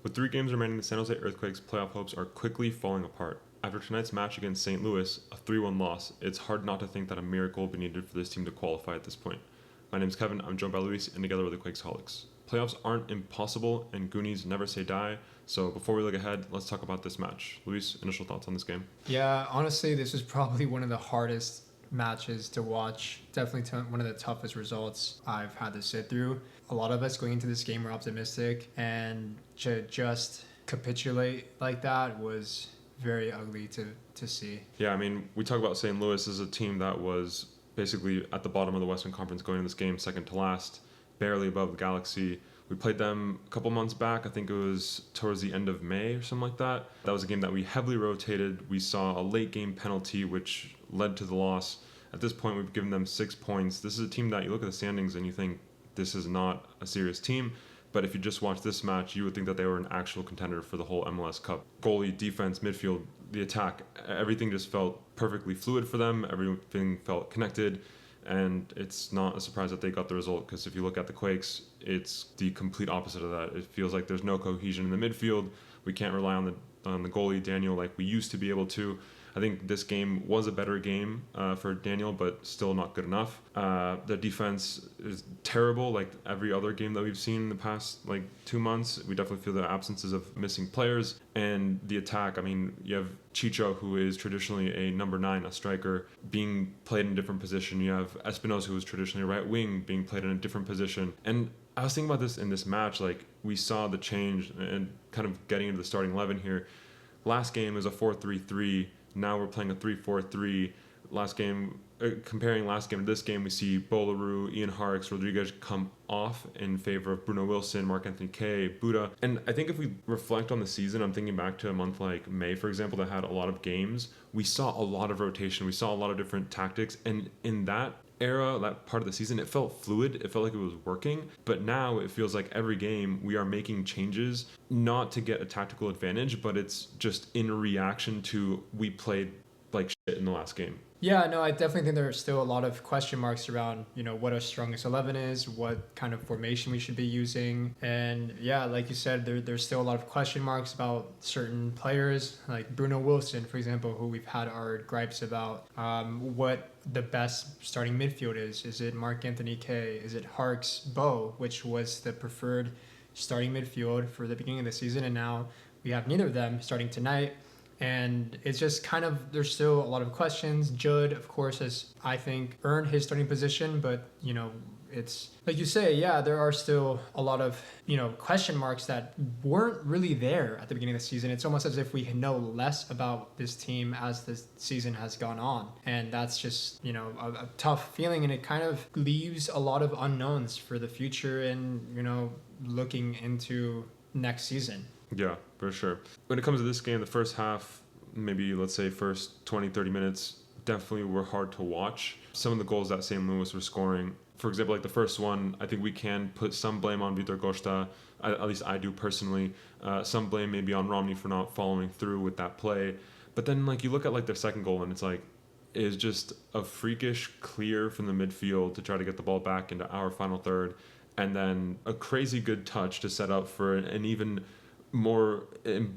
With 3 games remaining, the San Jose Earthquakes' playoff hopes are quickly falling apart. After tonight's match against St. Louis, a 3-1 loss, it's hard not to think that a miracle will be needed for this team to qualify at this point. My name's Kevin, I'm joined by Luis, and together we're the Quakesaholics. Playoffs aren't impossible, and Goonies never say die, so before we look ahead, let's talk about this match. Luis, initial thoughts on this game? Yeah, honestly, this was probably one of the hardest matches to watch. Definitely one of the toughest results I've had to sit through. A lot of us going into this game were optimistic, and to just capitulate like that was very ugly to see. Yeah, I mean, we talk about St. Louis as a team that was basically at the bottom of the Western Conference going into this game, second to last, barely above the Galaxy. We played them a couple months back. I think it was towards the end of May or something like that. That was a game that we heavily rotated. We saw a late game penalty, which led to the loss. At this point, we've given them 6 points. This is a team that you look at the standings and you think this is not a serious team. But if you just watch this match, you would think that they were an actual contender for the whole MLS Cup. Goalie, defense, midfield, the attack, everything just felt perfectly fluid for them. Everything felt connected. And it's not a surprise that they got the result, because if you look at the Quakes, it's the complete opposite of that. It feels like there's no cohesion in the midfield. We can't rely on the goalie, Daniel, like we used to be able to. I think this game was a better game for Daniel, but still not good enough. The defense is terrible, like every other game that we've seen in the past 2 months. We definitely feel the absences of missing players. And the attack, I mean, you have Chicho, who is traditionally a number 9, a striker, being played in a different position. You have Espinosa, who is traditionally a right wing, being played in a different position. And I was thinking about this in this match, like we saw the change and kind of getting into the starting 11 here. Last game is a 4-3-3. Now we're playing a 3-4-3. Last game, comparing last game to this game, we see Bolaru, Ian Harkes, Rodriguez come off in favor of Bruno Wilson, Mark-Anthony Kaye, Buddha. And I think if we reflect on the season, I'm thinking back to a month like May, for example, that had a lot of games. We saw a lot of rotation. We saw a lot of different tactics. And in that era, that part of the season, it felt fluid. It felt like it was working. But now it feels like every game we are making changes, not to get a tactical advantage, but it's just in reaction to we played like shit in the last game. Yeah, no, I definitely think there are still a lot of question marks around, what our strongest 11 is, what kind of formation we should be using. And yeah, like you said, there's still a lot of question marks about certain players, like Bruno Wilson, for example, who we've had our gripes about. What the best starting midfield is. Is it Mark-Anthony Kaye? Is it Harkes Bo, which was the preferred starting midfield for the beginning of the season? And now we have neither of them starting tonight. And it's just kind of, there's still a lot of questions. Judd, of course, has, I think, earned his starting position, but, it's like you say, yeah, there are still a lot of, question marks that weren't really there at the beginning of the season. It's almost as if we know less about this team as the season has gone on. And that's just, a tough feeling. And it kind of leaves a lot of unknowns for the future and, looking into next season. Yeah, for sure. When it comes to this game, the first half, maybe let's say first 20, 30 minutes, definitely were hard to watch. Some of the goals that St. Louis were scoring, for example, like the first one, I think we can put some blame on Vitor Costa, at least I do personally. Some blame maybe on Romney for not following through with that play. But then you look at their second goal and it's is just a freakish clear from the midfield to try to get the ball back into our final third. And then a crazy good touch to set up for an even more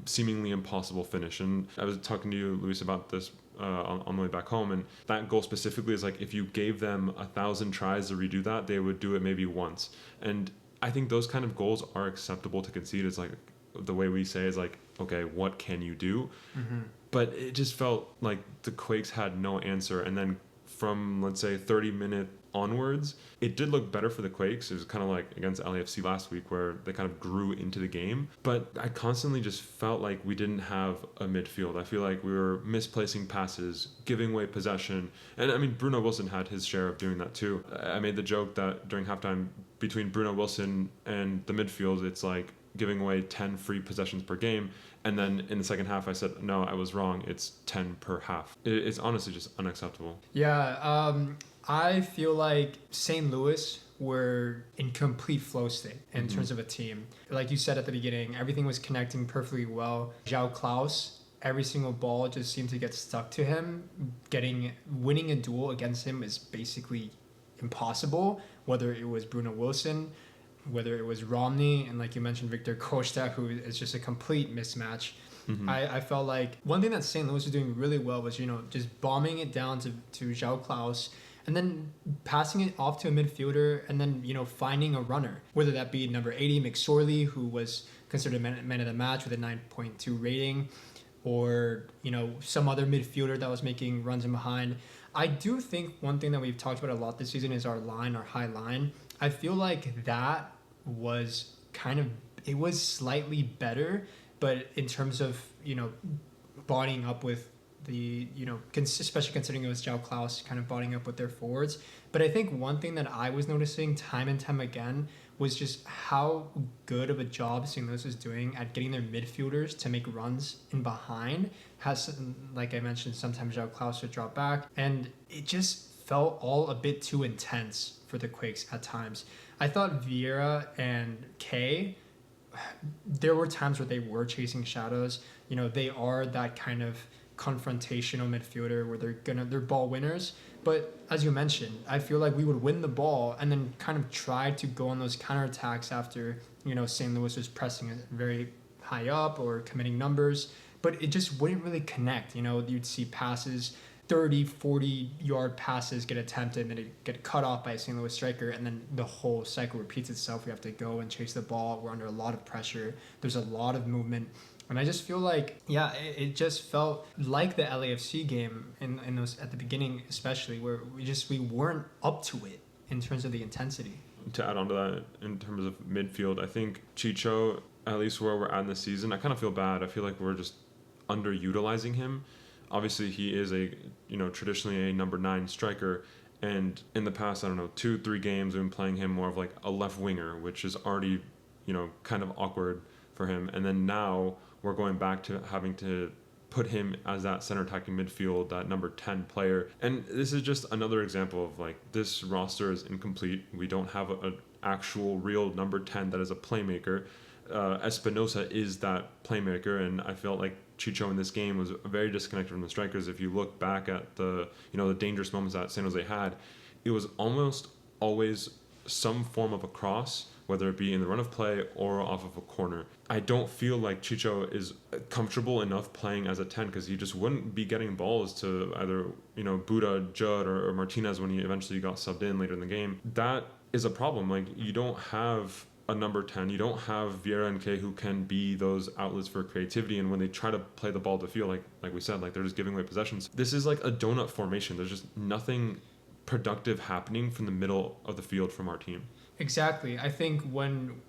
seemingly impossible finish. And I was talking to you, Luis, about this on the way back home, and that goal specifically is if you gave them 1,000 tries to redo that, they would do it maybe once. And I think those kind of goals are acceptable to concede. It's the way we say is okay, what can you do? Mm-hmm. But it just felt like the Quakes had no answer. And then from, let's say, 30-minute onwards, it did look better for the Quakes. It was kind of like against LAFC last week where they kind of grew into the game. But I constantly just felt like we didn't have a midfield. I feel like we were misplacing passes, giving away possession. And I mean, Bruno Wilson had his share of doing that too. I made the joke that during halftime, between Bruno Wilson and the midfield, it's giving away 10 free possessions per game. And then in the second half, I said, no, I was wrong. It's 10 per half. It's honestly just unacceptable. Yeah, I feel like St. Louis were in complete flow state in terms of a team. Like you said at the beginning, everything was connecting perfectly well. João Klaus, every single ball just seemed to get stuck to him. Winning a duel against him is basically impossible, whether it was Bruno Wilson. whether it was Romney and, like you mentioned, Victor Costa, who is just a complete mismatch. I felt like one thing that St. Louis was doing really well was, just bombing it down to João Klaus and then passing it off to a midfielder and then, finding a runner, whether that be number 80, McSorley, who was considered man of the match with a 9.2 rating, or, some other midfielder that was making runs in behind. I do think one thing that we've talked about a lot this season is our high line. I feel like that was it was slightly better, but in terms of, bodying up with the, especially considering it was João Klaus kind of bodying up with their forwards. But I think one thing that I was noticing time and time again was just how good of a job St. Louis is doing at getting their midfielders to make runs in behind. Like I mentioned, sometimes João Klaus would drop back, and it just felt all a bit too intense for the Quakes at times. I thought Vieira and Kay, there were times where they were chasing shadows. They are that kind of confrontational midfielder where they're ball winners. But as you mentioned, I feel like we would win the ball and then kind of try to go on those counterattacks after, St. Louis was pressing it very high up or committing numbers. But it just wouldn't really connect. You'd see passes, 30, 40-yard passes get attempted and then it get cut off by a St. Louis striker, and then the whole cycle repeats itself. We have to go and chase the ball. We're under a lot of pressure. There's a lot of movement. And I just feel like, it just felt like the LAFC game in those at the beginning, especially, where we weren't up to it in terms of the intensity. To add on to that, in terms of midfield, I think Chicho, at least where we're at in the season, I kind of feel bad. I feel like we're just underutilizing him. Obviously, he is traditionally a number 9 striker. And in the past, 2-3 games, we've been playing him more of like a left winger, which is already, kind of awkward for him. And then now we're going back to having to put him as that center attacking midfield, that number 10 player. And this is just another example of like, this roster is incomplete. We don't have an actual real number 10 that is a playmaker. Espinosa is that playmaker, and I felt like Chicho in this game was very disconnected from the strikers. If you look back at the dangerous moments that San Jose had, it was almost always some form of a cross, whether it be in the run of play or off of a corner. I don't feel like Chicho is comfortable enough playing as a 10, because he just wouldn't be getting balls to either, Buda, Judd, or Martinez when he eventually got subbed in later in the game. That is a problem. Like, you don't have a number 10, you don't have Vieira and Kay who can be those outlets for creativity, and when they try to play the ball to field, like we said, like they're just giving away possessions. This is like a donut formation. There's just nothing productive happening from the middle of the field from our team. Exactly. I think when,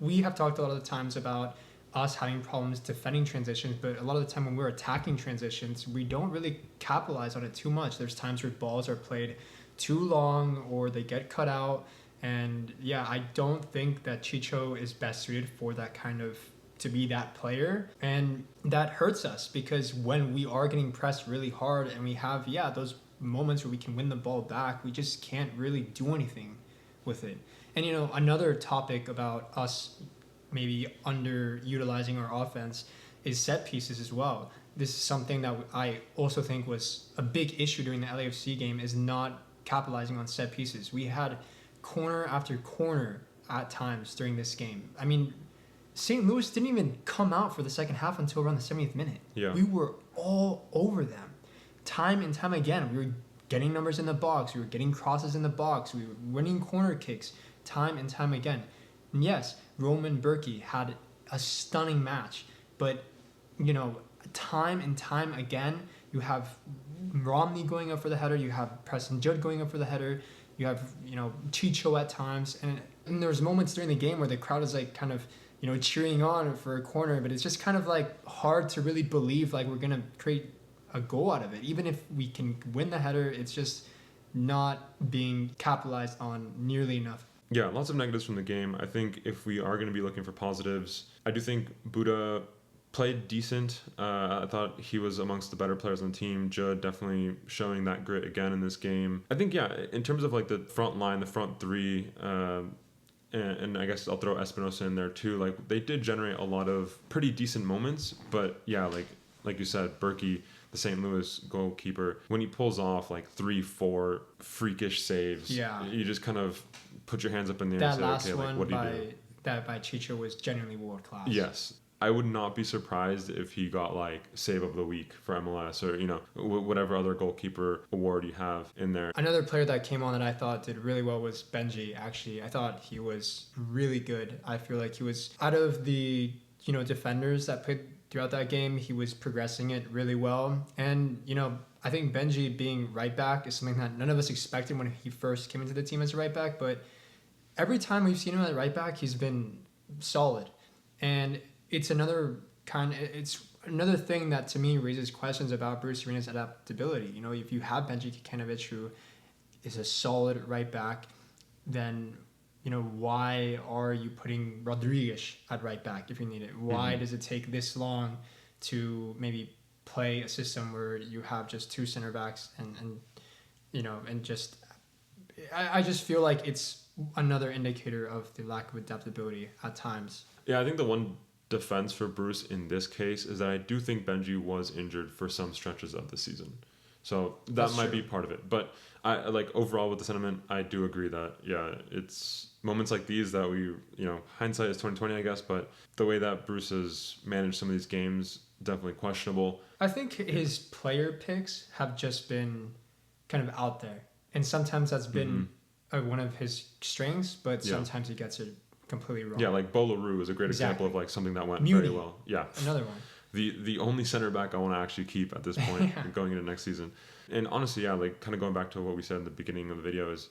we have talked a lot of the times about us having problems defending transitions, but a lot of the time when we're attacking transitions, we don't really capitalize on it too much. There's times where balls are played too long or they get cut out. And I don't think that Chicho is best suited for that kind of, to be that player. And that hurts us, because when we are getting pressed really hard and we have, those moments where we can win the ball back, we just can't really do anything with it. And, another topic about us maybe underutilizing our offense is set pieces as well. This is something that I also think was a big issue during the LAFC game, is not capitalizing on set pieces. We had corner after corner at times during this game. I mean, St. Louis didn't even come out for the second half until around the 70th minute. Yeah. We were all over them. Time and time again, we were getting numbers in the box. We were getting crosses in the box. We were winning corner kicks time and time again. And yes, Roman Bürki had a stunning match. But, time and time again, you have Romney going up for the header. You have Preston Judd going up for the header. You have, Chicho at times. And there's moments during the game where the crowd is like kind of, cheering on for a corner. But it's just kind of like hard to really believe like we're going to create a goal out of it. Even if we can win the header, it's just not being capitalized on nearly enough. Yeah, lots of negatives from the game. I think if we are going to be looking for positives, I do think Buda played decent. I thought he was amongst the better players on the team. Judd definitely showing that grit again in this game. I think, in terms of like the front line, the front three, and I guess I'll throw Espinosa in there too. Like, they did generate a lot of pretty decent moments, but like you said, Burki, the St. Louis goalkeeper, when he pulls off like 3-4 freakish saves, you just kind of put your hands up in the air That and say, last okay, like, one what do you do? by Chicho was genuinely world class. Yes. I would not be surprised if he got like save of the week for MLS or, you know, whatever other goalkeeper award you have in there. Another player that came on that I thought did really well was Benji. Actually, I thought he was really good. I feel like he was out of the, you know, defenders that played throughout that game, he was progressing it really well. And, you know, I think Benji being right back is something that none of us expected when he first came into the team as a right back, but every time we've seen him at right back, he's been solid. And it's another thing that to me raises questions about Bruce Arena's adaptability. You know, if you have Benji Kikanovic, who is a solid right back, then, you know, why are you putting Rodriguez at right back if you need it? Why does it take this long to maybe play a system where you have just two center backs and you know, and just I just feel like it's another indicator of the lack of adaptability at times. Yeah, I think the one defense for Bruce in this case is that I do think Benji was injured for some stretches of the season. So that might be part of it. But I like overall with the sentiment, I do agree that, yeah, it's moments like these that we, you know, hindsight is 2020, I guess, but the way that Bruce has managed some of these games, definitely questionable. I think his player picks have just been kind of out there. And sometimes that's been one of his strengths, but sometimes he gets it completely wrong. Yeah, like Bolaroo is a great example of like something that went Muni. very well. Yeah. Another one. The only center back I want to actually keep at this point going into next season. And honestly, yeah, like kind of going back to what we said in the beginning of the video is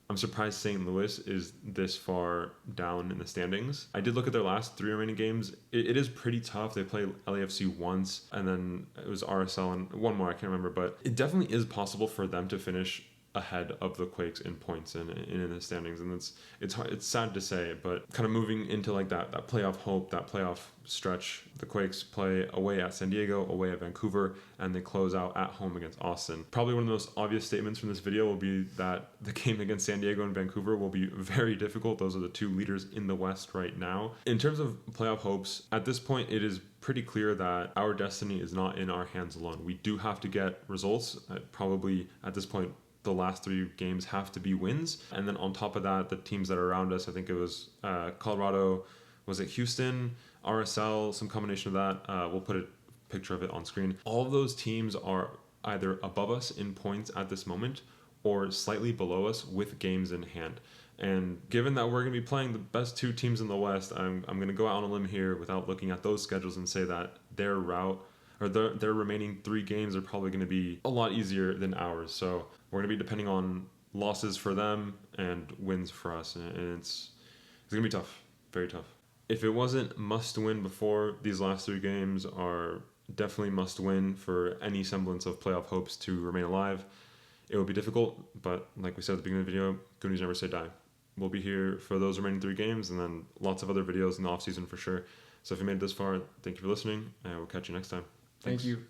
I'm surprised St. Louis is this far down in the standings. I did look at their last 3 remaining games. It is pretty tough. They play LAFC once, and then it was RSL and one more, I can't remember. But it definitely is possible for them to finish ahead of the Quakes in points and in the standings, and it's hard, it's sad to say, but kind of moving into like that playoff hope, that playoff stretch. The Quakes play away at San Diego, away at Vancouver, and they close out at home against Austin. Probably one of the most obvious statements from this video will be that the game against San Diego and Vancouver will be very difficult. Those are the 2 leaders in the West right now. In terms of playoff hopes, at this point it is pretty clear that our destiny is not in our hands alone. We do have to get results. Probably at this point the last 3 games have to be wins, and then on top of that, the teams that are around us, I think it was Colorado, was it Houston, RSL, some combination of that. We'll put a picture of it on screen. All of those teams are either above us in points at this moment or slightly below us with games in hand. And given that we're going to be playing the best 2 teams in the West, I'm going to go out on a limb here without looking at those schedules and say that their route or their remaining 3 games are probably going to be a lot easier than ours. So we're going to be depending on losses for them and wins for us. And it's going to be tough, very tough. If it wasn't must win before, these last 3 games are definitely must win for any semblance of playoff hopes to remain alive. It will be difficult, but like we said at the beginning of the video, Goonies never say die. We'll be here for those remaining 3 games and then lots of other videos in the off season for sure. So if you made it this far, thank you for listening, and we'll catch you next time. Thank you.